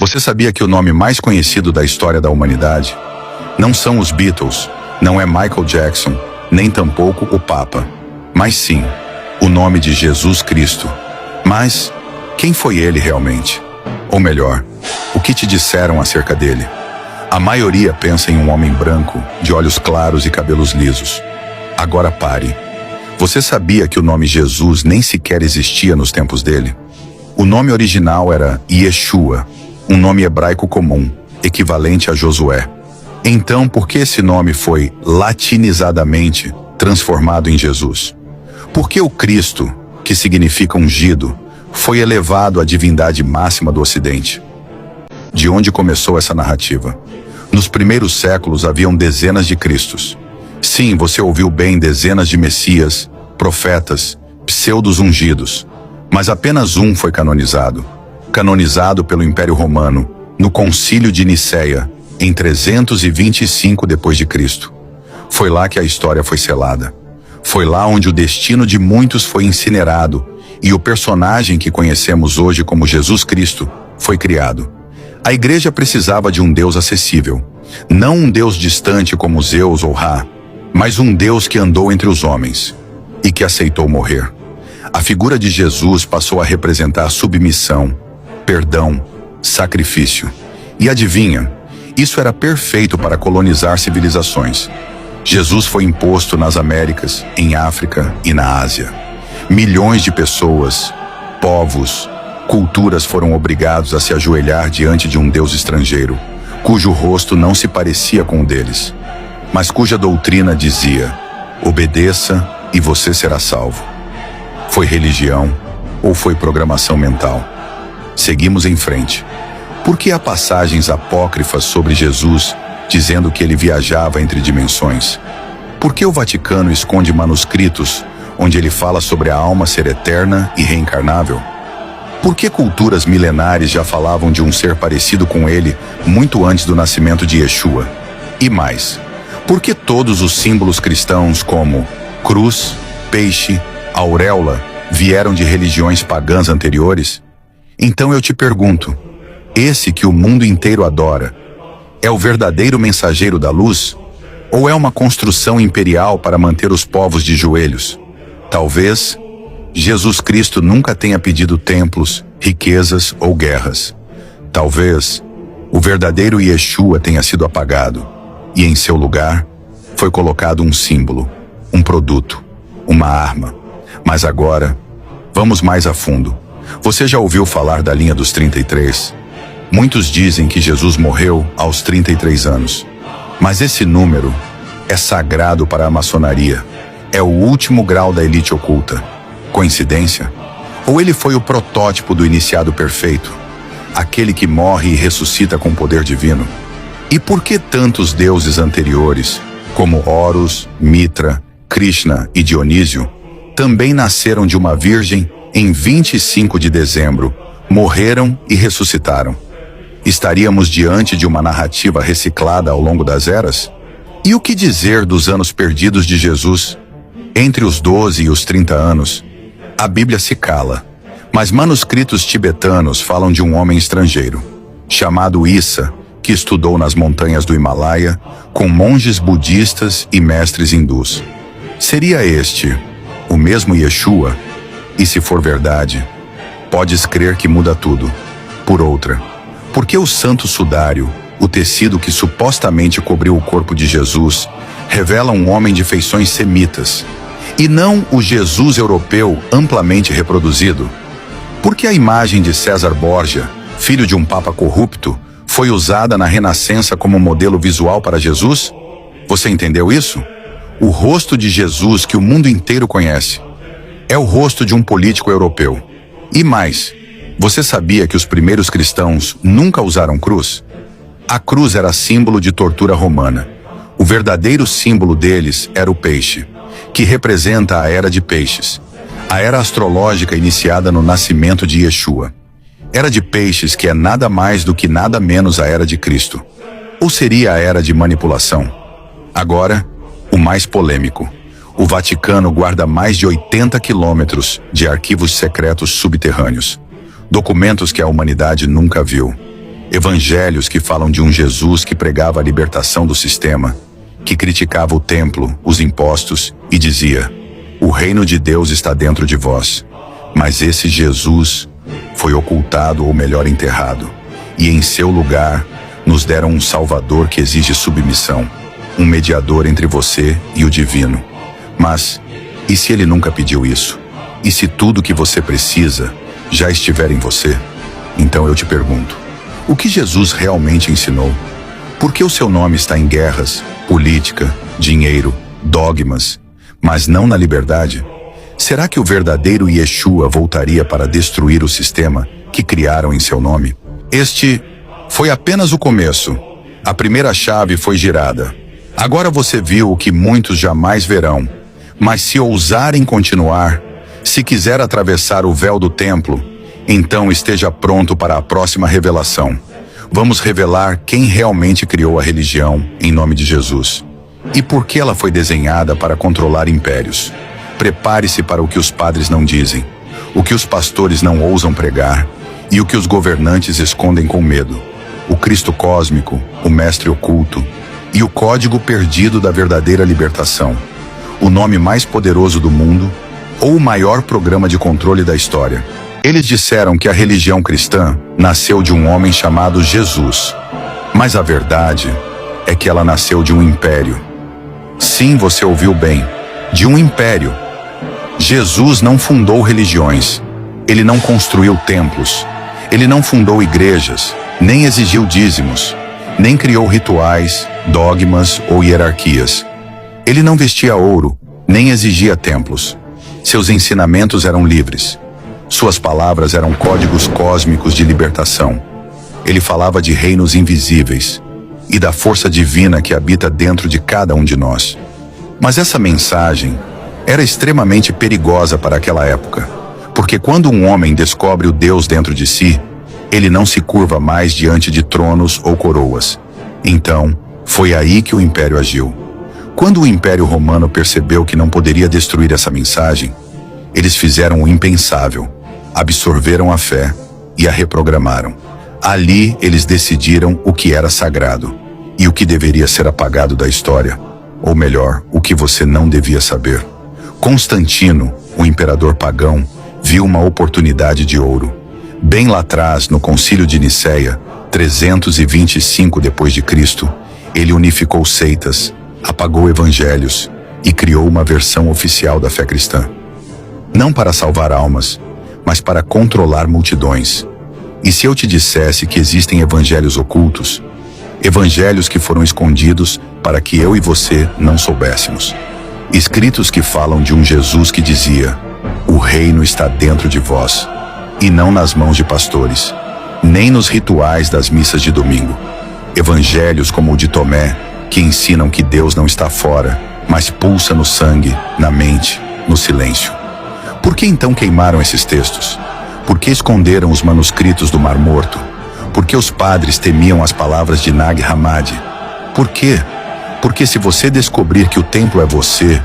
Você sabia que o nome mais conhecido da história da humanidade não são os Beatles, não é Michael Jackson, nem tampouco o Papa, mas sim o nome de Jesus Cristo. Mas quem foi ele realmente? Ou melhor, o que te disseram acerca dele? A maioria pensa em um homem branco, de olhos claros e cabelos lisos. Agora pare. Você sabia que o nome Jesus nem sequer existia nos tempos dele? O nome original era Yeshua, um nome hebraico comum, equivalente a Josué. Então, por que esse nome foi latinizadamente transformado em Jesus? Por que o Cristo, que significa ungido, foi elevado à divindade máxima do Ocidente? De onde começou essa narrativa? Nos primeiros séculos haviam dezenas de Cristos. Sim, você ouviu bem, dezenas de Messias, profetas, pseudos ungidos. Mas apenas um foi canonizado pelo Império Romano, no Concílio de Nicéia, em 325 d.C. Foi lá que a história foi selada. Foi lá onde o destino de muitos foi incinerado e o personagem que conhecemos hoje como Jesus Cristo foi criado. A igreja precisava de um Deus acessível, não um Deus distante como Zeus ou Ra, mas um Deus que andou entre os homens e que aceitou morrer. A figura de Jesus passou a representar submissão, perdão, sacrifício. E adivinha, isso era perfeito para colonizar civilizações. Jesus foi imposto nas Américas, em África e na Ásia. Milhões de pessoas, povos, culturas foram obrigados a se ajoelhar diante de um Deus estrangeiro, cujo rosto não se parecia com o deles, mas cuja doutrina dizia: obedeça e você será salvo. Foi religião ou foi programação mental? Seguimos em frente. Por que há passagens apócrifas sobre Jesus dizendo que ele viajava entre dimensões? Por que o Vaticano esconde manuscritos onde ele fala sobre a alma ser eterna e reencarnável? Por que culturas milenares já falavam de um ser parecido com ele muito antes do nascimento de Yeshua? E mais, por que todos os símbolos cristãos como cruz, peixe, auréola vieram de religiões pagãs anteriores? Então eu te pergunto, esse que o mundo inteiro adora, é o verdadeiro mensageiro da luz? Ou é uma construção imperial para manter os povos de joelhos? Talvez Jesus Cristo nunca tenha pedido templos, riquezas ou guerras. Talvez o verdadeiro Yeshua tenha sido apagado e em seu lugar foi colocado um símbolo, um produto, uma arma. Mas agora, vamos mais a fundo. Você já ouviu falar da linha dos 33? Muitos dizem que Jesus morreu aos 33 anos. Mas esse número é sagrado para a maçonaria. É o último grau da elite oculta. Coincidência? Ou ele foi o protótipo do iniciado perfeito? Aquele que morre e ressuscita com poder divino? E por que tantos deuses anteriores, como Horus, Mitra, Krishna e Dionísio, também nasceram de uma virgem em 25 de dezembro, morreram e ressuscitaram? Estaríamos diante de uma narrativa reciclada ao longo das eras? E o que dizer dos anos perdidos de Jesus? Entre os 12 e os 30 anos, a Bíblia se cala, mas manuscritos tibetanos falam de um homem estrangeiro, chamado Issa, que estudou nas montanhas do Himalaia com monges budistas e mestres hindus. Seria este o mesmo Yeshua? E se for verdade, podes crer que muda tudo. Por outra, por que o santo sudário, o tecido que supostamente cobriu o corpo de Jesus, revela um homem de feições semitas, e não o Jesus europeu amplamente reproduzido? Por que a imagem de César Borgia, filho de um papa corrupto, foi usada na Renascença como modelo visual para Jesus? Você entendeu isso? O rosto de Jesus que o mundo inteiro conhece é o rosto de um político europeu. E mais, você sabia que os primeiros cristãos nunca usaram cruz? A cruz era símbolo de tortura romana. O verdadeiro símbolo deles era o peixe, que representa a era de peixes, a era astrológica iniciada no nascimento de Yeshua. Era de peixes que é nada mais do que nada menos a era de Cristo. Ou seria a era de manipulação? Agora, o mais polêmico. O Vaticano guarda mais de 80 quilômetros de arquivos secretos subterrâneos. Documentos que a humanidade nunca viu. Evangelhos que falam de um Jesus que pregava a libertação do sistema, que criticava o templo, os impostos e dizia: o reino de Deus está dentro de vós. Mas esse Jesus foi ocultado, ou melhor, enterrado, e em seu lugar nos deram um Salvador que exige submissão, um mediador entre você e o divino. Mas, e se ele nunca pediu isso? E se tudo que você precisa já estiver em você? Então eu te pergunto, o que Jesus realmente ensinou? Por que o seu nome está em guerras, política, dinheiro, dogmas, mas não na liberdade? Será que o verdadeiro Yeshua voltaria para destruir o sistema que criaram em seu nome? Este foi apenas o começo. A primeira chave foi girada. Agora você viu o que muitos jamais verão. Mas se ousarem continuar, se quiser atravessar o véu do templo, então esteja pronto para a próxima revelação. Vamos revelar quem realmente criou a religião em nome de Jesus. E por que ela foi desenhada para controlar impérios. Prepare-se para o que os padres não dizem, o que os pastores não ousam pregar e o que os governantes escondem com medo. O Cristo cósmico, o mestre oculto e o código perdido da verdadeira libertação. O nome mais poderoso do mundo ou o maior programa de controle da história. Eles disseram que a religião cristã nasceu de um homem chamado Jesus. Mas a verdade é que ela nasceu de um império. Sim, você ouviu bem, de um império. Jesus não fundou religiões, ele não construiu templos, ele não fundou igrejas, nem exigiu dízimos, nem criou rituais, dogmas ou hierarquias. Ele não vestia ouro, nem exigia templos. Seus ensinamentos eram livres. Suas palavras eram códigos cósmicos de libertação. Ele falava de reinos invisíveis e da força divina que habita dentro de cada um de nós. Mas essa mensagem era extremamente perigosa para aquela época, porque quando um homem descobre o Deus dentro de si, ele não se curva mais diante de tronos ou coroas. Então, foi aí que o império agiu. Quando o Império Romano percebeu que não poderia destruir essa mensagem, eles fizeram o impensável, absorveram a fé e a reprogramaram. Ali eles decidiram o que era sagrado e o que deveria ser apagado da história, ou melhor, o que você não devia saber. Constantino, o imperador pagão, viu uma oportunidade de ouro. Bem lá atrás, no Concílio de Nicéia, 325 d.C., ele unificou seitas, apagou evangelhos e criou uma versão oficial da fé cristã. Não para salvar almas, mas para controlar multidões. E se eu te dissesse que existem evangelhos ocultos, evangelhos que foram escondidos para que eu e você não soubéssemos? Escritos que falam de um Jesus que dizia: o reino está dentro de vós, e não nas mãos de pastores, nem nos rituais das missas de domingo. Evangelhos como o de Tomé, que ensinam que Deus não está fora, mas pulsa no sangue, na mente, no silêncio. Por que então queimaram esses textos? Por que esconderam os manuscritos do Mar Morto? Por que os padres temiam as palavras de Nag Hammadi? Por quê? Porque se você descobrir que o templo é você,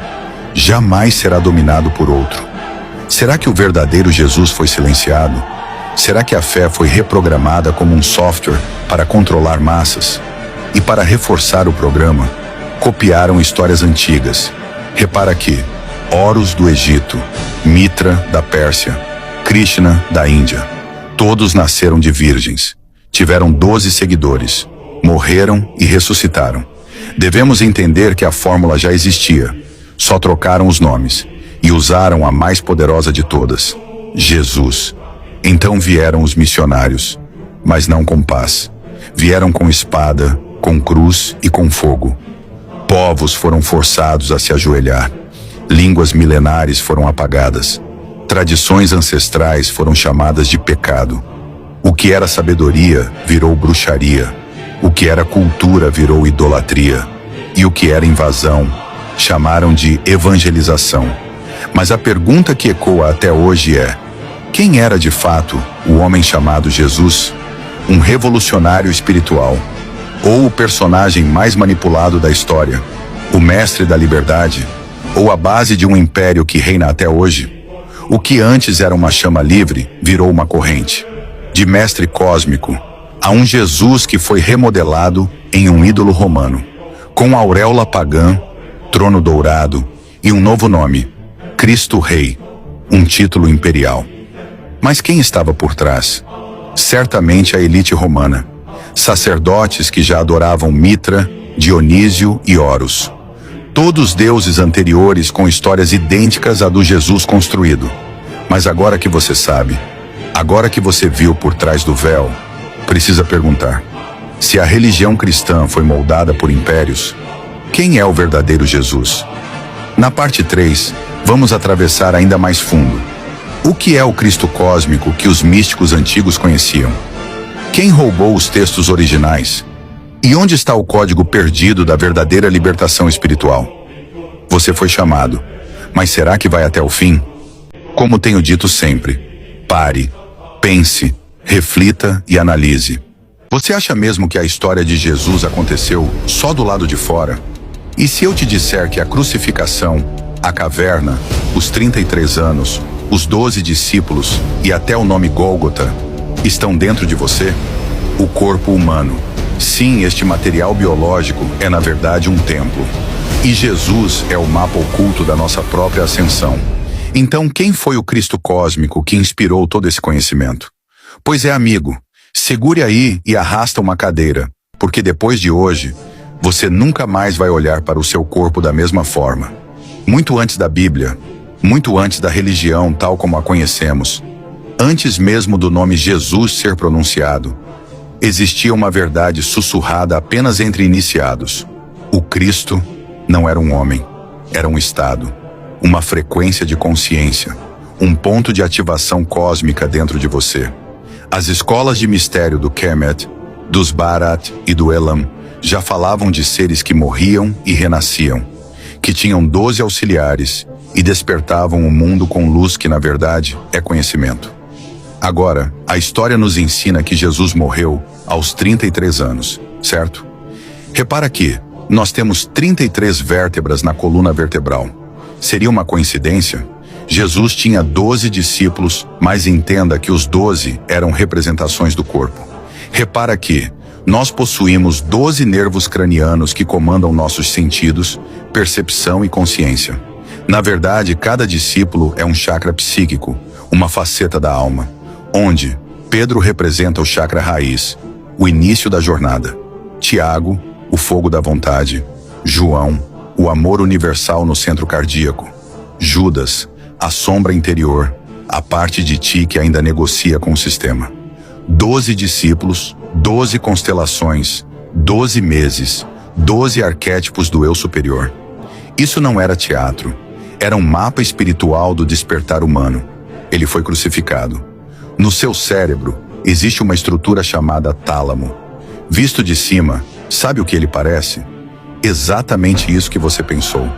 jamais será dominado por outro. Será que o verdadeiro Jesus foi silenciado? Será que a fé foi reprogramada como um software para controlar massas? E para reforçar o programa, copiaram histórias antigas. Repara aqui: Horus do Egito, Mitra da Pérsia, Krishna da Índia. Todos nasceram de virgens. Tiveram 12 seguidores. Morreram e ressuscitaram. Devemos entender que a fórmula já existia. Só trocaram os nomes e usaram a mais poderosa de todas: Jesus. Então vieram os missionários, mas não com paz. Vieram com espada, com cruz e com fogo. Povos foram forçados a se ajoelhar. Línguas milenares foram apagadas. Tradições ancestrais foram chamadas de pecado. O que era sabedoria virou bruxaria. O que era cultura virou idolatria. E o que era invasão chamaram de evangelização. Mas a pergunta que ecoa até hoje é: quem era de fato o homem chamado Jesus? Um revolucionário espiritual? Ou o personagem mais manipulado da história? O mestre da liberdade? Ou a base de um império que reina até hoje? O que antes era uma chama livre virou uma corrente. De mestre cósmico, Há um Jesus que foi remodelado em um ídolo romano, com auréola pagã, trono dourado e um novo nome, Cristo Rei, um título imperial. Mas quem estava por trás? Certamente a elite romana, sacerdotes que já adoravam Mitra, Dionísio e Horus. Todos deuses anteriores com histórias idênticas à do Jesus construído. Mas agora que você sabe, agora que você viu por trás do véu, precisa perguntar: se a religião cristã foi moldada por impérios, quem é o verdadeiro Jesus? Na parte 3, vamos atravessar ainda mais fundo. O que é o Cristo cósmico que os místicos antigos conheciam? Quem roubou os textos originais? E onde está o código perdido da verdadeira libertação espiritual? Você foi chamado, mas será que vai até o fim? Como tenho dito sempre, pare, pense, reflita e analise. Você acha mesmo que a história de Jesus aconteceu só do lado de fora? E se eu te disser que a crucificação, a caverna, os 33 anos, os 12 discípulos e até o nome Gólgota estão dentro de você? O corpo humano. Sim, este material biológico é na verdade um templo. E Jesus é o mapa oculto da nossa própria ascensão. Então, quem foi o Cristo cósmico que inspirou todo esse conhecimento? Pois é, amigo, segure aí e arrasta uma cadeira, porque depois de hoje, você nunca mais vai olhar para o seu corpo da mesma forma. Muito antes da Bíblia, muito antes da religião tal como a conhecemos, antes mesmo do nome Jesus ser pronunciado, existia uma verdade sussurrada apenas entre iniciados. O Cristo não era um homem, era um estado, uma frequência de consciência, um ponto de ativação cósmica dentro de você. As escolas de mistério do Kemet, dos Bharat e do Elam já falavam de seres que morriam e renasciam, que tinham 12 auxiliares e despertavam o mundo com luz que, na verdade, é conhecimento. Agora, a história nos ensina que Jesus morreu aos 33 anos, certo? Repara que nós temos 33 vértebras na coluna vertebral. Seria uma coincidência? Jesus tinha 12 discípulos, mas entenda que os 12 eram representações do corpo. Repara que nós possuímos 12 nervos cranianos que comandam nossos sentidos, percepção e consciência. Na verdade, cada discípulo é um chakra psíquico, uma faceta da alma, onde Pedro representa o chakra raiz, o início da jornada. Tiago, o fogo da vontade. João, o amor universal no centro cardíaco. Judas, a sombra interior, a parte de ti que ainda negocia com o sistema. 12 discípulos, 12 constelações, 12 meses, 12 arquétipos do eu superior. Isso não era teatro, era um mapa espiritual do despertar humano. Ele foi crucificado. No seu cérebro, existe uma estrutura chamada tálamo. Visto de cima, sabe o que ele parece? Exatamente isso que você pensou.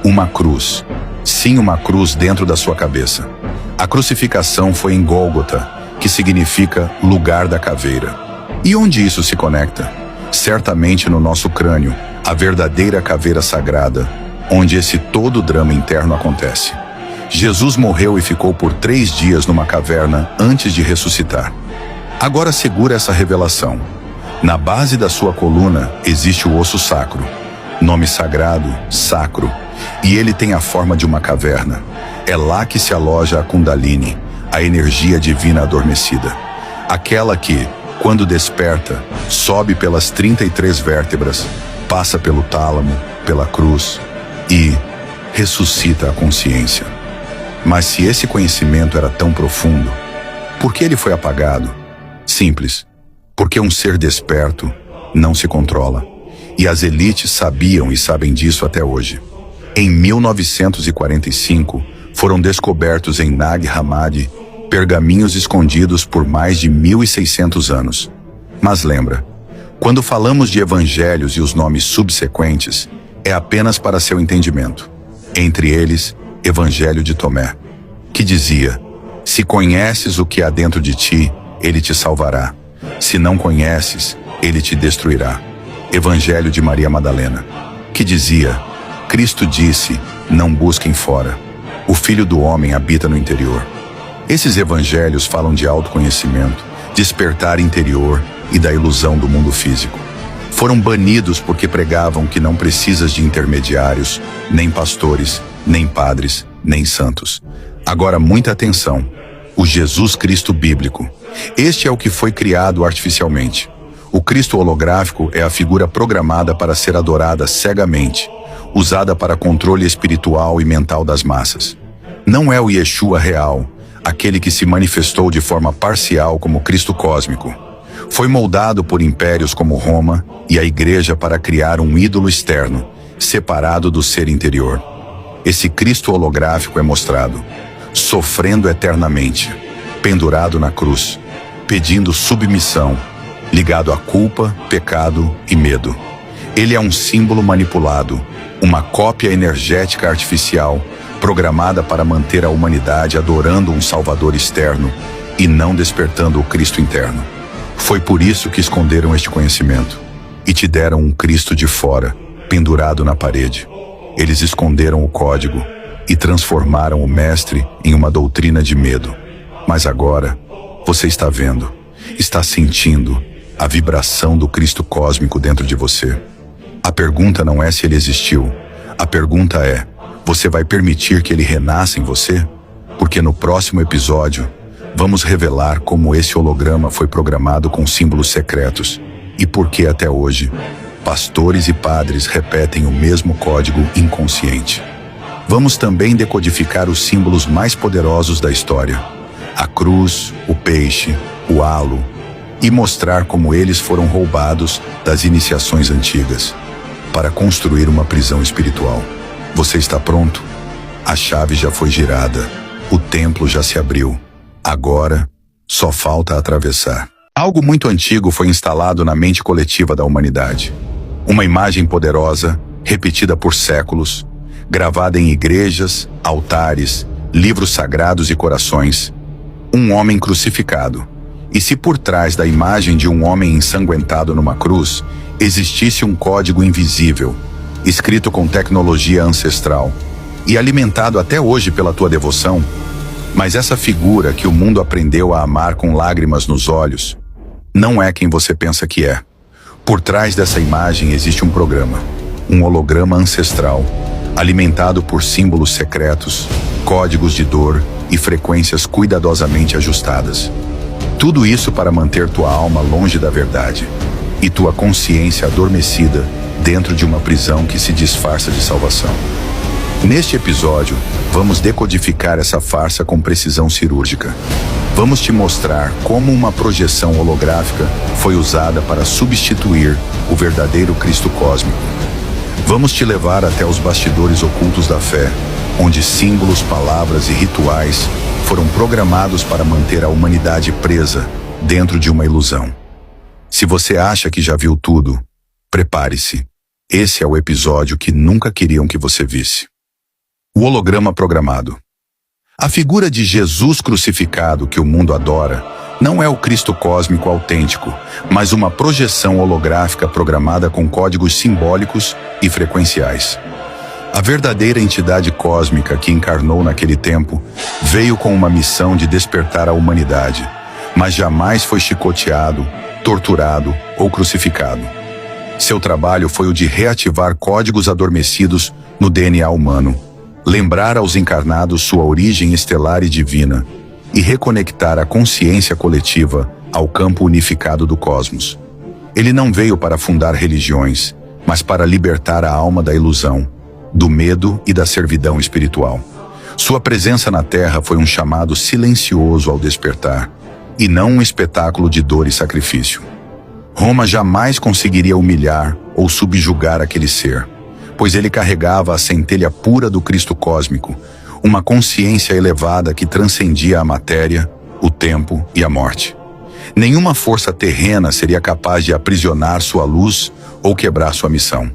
Uma cruz. Sim, uma cruz dentro da sua cabeça. A crucificação foi em Gólgota, que significa lugar da caveira. E onde isso se conecta? Certamente no nosso crânio, a verdadeira caveira sagrada, onde esse todo drama interno acontece. Jesus morreu e ficou por 3 dias numa caverna antes de ressuscitar. Agora segura essa revelação. Na base da sua coluna existe o osso sacro, nome sagrado, sacro, e ele tem a forma de uma caverna. É lá que se aloja a Kundalini, a energia divina adormecida. Aquela que, quando desperta, sobe pelas 33 vértebras, passa pelo tálamo, pela cruz e ressuscita a consciência. Mas se esse conhecimento era tão profundo, por que ele foi apagado? Simples, porque um ser desperto não se controla. E as elites sabiam e sabem disso até hoje. Em 1945, foram descobertos em Nag Hammadi pergaminhos escondidos por mais de 1.600 anos. Mas lembra, quando falamos de evangelhos e os nomes subsequentes, é apenas para seu entendimento. Entre eles, Evangelho de Tomé, que dizia: se conheces o que há dentro de ti, ele te salvará. Se não conheces, ele te destruirá. Evangelho de Maria Madalena, que dizia: Cristo disse, não busquem fora. O Filho do Homem habita no interior. Esses evangelhos falam de autoconhecimento, despertar interior, e da ilusão do mundo físico. Foram banidos porque pregavam que não precisas de intermediários, nem pastores, nem padres, nem santos. Agora, muita atenção. O Jesus Cristo bíblico. Este é o que foi criado artificialmente. O Cristo holográfico é a figura programada para ser adorada cegamente, usada para controle espiritual e mental das massas. Não é o Yeshua real, aquele que se manifestou de forma parcial como Cristo cósmico. Foi moldado por impérios como Roma e a Igreja para criar um ídolo externo, separado do ser interior. Esse Cristo holográfico é mostrado, sofrendo eternamente, pendurado na cruz, pedindo submissão, ligado à culpa, pecado e medo. Ele é um símbolo manipulado, uma cópia energética artificial, programada para manter a humanidade adorando um Salvador externo e não despertando o Cristo interno. Foi por isso que esconderam este conhecimento e te deram um Cristo de fora, pendurado na parede. Eles esconderam o código e transformaram o mestre em uma doutrina de medo. Mas agora, você está vendo, está sentindo a vibração do Cristo cósmico dentro de você. A pergunta não é se ele existiu. A pergunta é, você vai permitir que ele renasça em você? Porque no próximo episódio, vamos revelar como esse holograma foi programado com símbolos secretos e por que até hoje, pastores e padres repetem o mesmo código inconsciente. Vamos também decodificar os símbolos mais poderosos da história, a cruz, o peixe, o halo, e mostrar como eles foram roubados das iniciações antigas para construir uma prisão espiritual. Você está pronto? A chave já foi girada, o templo já se abriu. Agora, só falta atravessar. Algo muito antigo foi instalado na mente coletiva da humanidade. Uma imagem poderosa, repetida por séculos, gravada em igrejas, altares, livros sagrados e corações. Um homem crucificado. E se por trás da imagem de um homem ensanguentado numa cruz, existisse um código invisível, escrito com tecnologia ancestral, e alimentado até hoje pela tua devoção, mas essa figura que o mundo aprendeu a amar com lágrimas nos olhos, não é quem você pensa que é. Por trás dessa imagem existe um programa, um holograma ancestral, alimentado por símbolos secretos, códigos de dor e frequências cuidadosamente ajustadas. Tudo isso para manter tua alma longe da verdade e tua consciência adormecida dentro de uma prisão que se disfarça de salvação. Neste episódio, vamos decodificar essa farsa com precisão cirúrgica. Vamos te mostrar como uma projeção holográfica foi usada para substituir o verdadeiro Cristo cósmico. Vamos te levar até os bastidores ocultos da fé, onde símbolos, palavras e rituais foram programados para manter a humanidade presa dentro de uma ilusão. Se você acha que já viu tudo, prepare-se. Esse é o episódio que nunca queriam que você visse. O holograma programado. A figura de Jesus crucificado que o mundo adora não é o Cristo cósmico autêntico, mas uma projeção holográfica programada com códigos simbólicos e frequenciais. A verdadeira entidade cósmica que encarnou naquele tempo veio com uma missão de despertar a humanidade, mas jamais foi chicoteado, torturado ou crucificado. Seu trabalho foi o de reativar códigos adormecidos no DNA humano, lembrar aos encarnados sua origem estelar e divina e reconectar a consciência coletiva ao campo unificado do cosmos. Ele não veio para fundar religiões, mas para libertar a alma da ilusão, do medo e da servidão espiritual. Sua presença na Terra foi um chamado silencioso ao despertar, e não um espetáculo de dor e sacrifício. Roma jamais conseguiria humilhar ou subjugar aquele ser, pois ele carregava a centelha pura do Cristo cósmico, uma consciência elevada que transcendia a matéria, o tempo e a morte. Nenhuma força terrena seria capaz de aprisionar sua luz ou quebrar sua missão.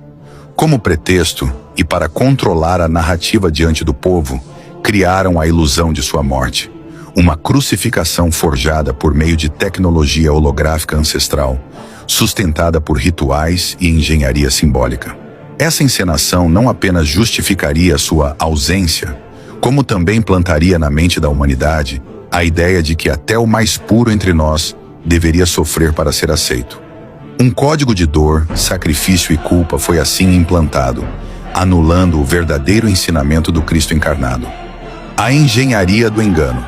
Como pretexto, e para controlar a narrativa diante do povo, criaram a ilusão de sua morte, uma crucificação forjada por meio de tecnologia holográfica ancestral, sustentada por rituais e engenharia simbólica. Essa encenação não apenas justificaria sua ausência, como também plantaria na mente da humanidade a ideia de que até o mais puro entre nós deveria sofrer para ser aceito. Um código de dor, sacrifício e culpa foi assim implantado, anulando o verdadeiro ensinamento do Cristo encarnado. A engenharia do engano.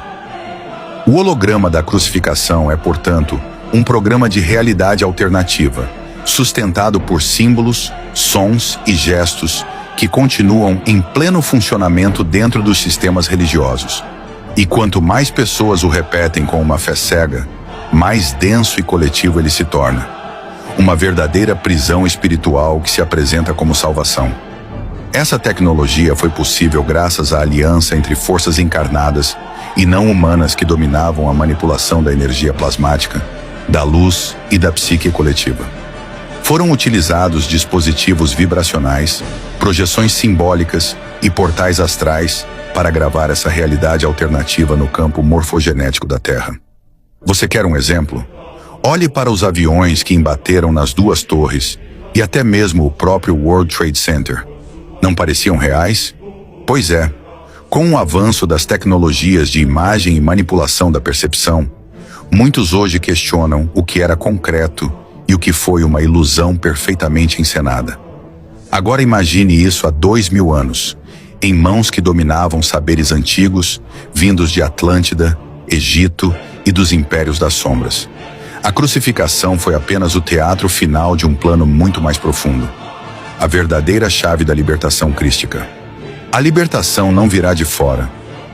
O holograma da crucificação é, portanto, um programa de realidade alternativa, sustentado por símbolos, sons e gestos que continuam em pleno funcionamento dentro dos sistemas religiosos. E quanto mais pessoas o repetem com uma fé cega, mais denso e coletivo ele se torna. Uma verdadeira prisão espiritual que se apresenta como salvação. Essa tecnologia foi possível graças à aliança entre forças encarnadas e não humanas que dominavam a manipulação da energia plasmática, da luz e da psique coletiva. Foram utilizados dispositivos vibracionais, projeções simbólicas e portais astrais para gravar essa realidade alternativa no campo morfogenético da Terra. Você quer um exemplo? Olhe para os aviões que embateram nas duas torres e até mesmo o próprio World Trade Center. Não pareciam reais? Pois é. Com o avanço das tecnologias de imagem e manipulação da percepção, muitos hoje questionam o que era concreto e o que foi uma ilusão perfeitamente encenada. Agora imagine isso há 2000 anos, em mãos que dominavam saberes antigos, vindos de Atlântida, Egito e dos impérios das sombras. A crucificação foi apenas o teatro final de um plano muito mais profundo. A verdadeira chave da libertação crística. A libertação não virá de fora.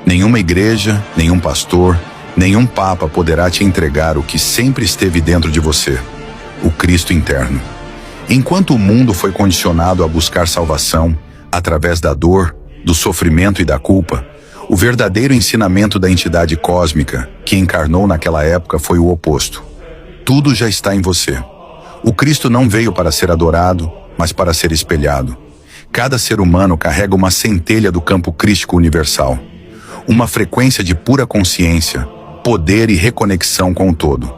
Nenhuma igreja, nenhum pastor, nenhum papa poderá te entregar o que sempre esteve dentro de você, o Cristo interno. Enquanto o mundo foi condicionado a buscar salvação através da dor, do sofrimento e da culpa, o verdadeiro ensinamento da entidade cósmica que encarnou naquela época foi o oposto. Tudo já está em você. O Cristo não veio para ser adorado, mas para ser espelhado. Cada ser humano carrega uma centelha do campo crístico universal, uma frequência de pura consciência, poder e reconexão com o todo.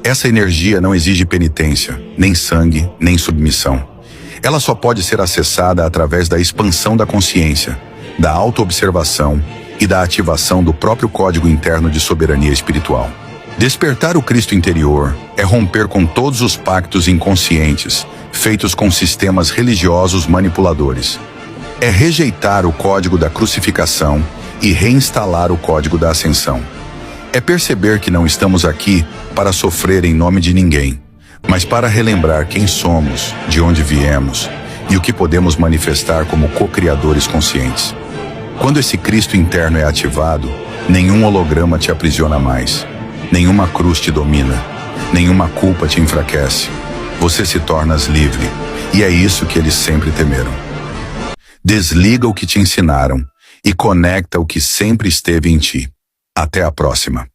Essa energia não exige penitência, nem sangue, nem submissão. Ela só pode ser acessada através da expansão da consciência, da autoobservação e da ativação do próprio código interno de soberania espiritual. Despertar o Cristo interior é romper com todos os pactos inconscientes feitos com sistemas religiosos manipuladores. É rejeitar o código da crucificação e reinstalar o código da ascensão. É perceber que não estamos aqui para sofrer em nome de ninguém, mas para relembrar quem somos, de onde viemos e o que podemos manifestar como co-criadores conscientes. Quando esse Cristo interno é ativado, nenhum holograma te aprisiona mais. Nenhuma cruz te domina, nenhuma culpa te enfraquece. Você se tornas livre, e é isso que eles sempre temeram. Desliga o que te ensinaram e conecta o que sempre esteve em ti. Até a próxima.